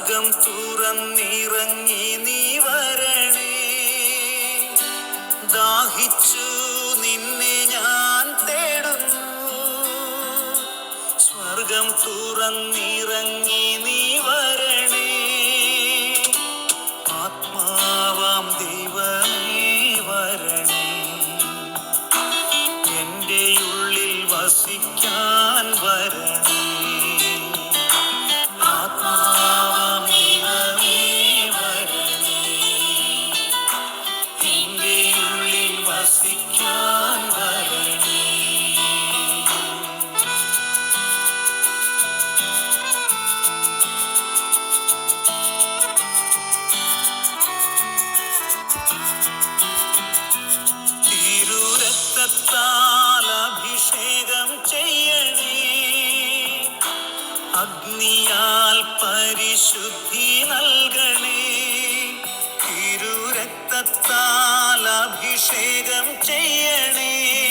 സ്വർഗം തുറന്നിറങ്ങി നീ വരണേ. ദാഹിച്ചു നിന്നെ ഞാൻ തേടുന്നു. സ്വർഗം തുറന്നിറങ്ങി നീ വരണേ. ആത്മാവാം ദൈവമേ വരണേ. എൻ്റെ ഉള്ളിൽ വസിക്കാൻ വരണേ. ആത്മാവാം ദൈവമേ വരണേ. എൻ്റെ ഉള്ളിൽ വസിക്കാൻ വരണേ. തിരുരക്തത്താൽ അഭിഷേകം ചെയ്യണേ. അഗ്നിയാൽ പരിശുദ്ധി നൽകണേ. തിരുരക്തത്താൽ അഭിഷേകം ചെയ്യണേ.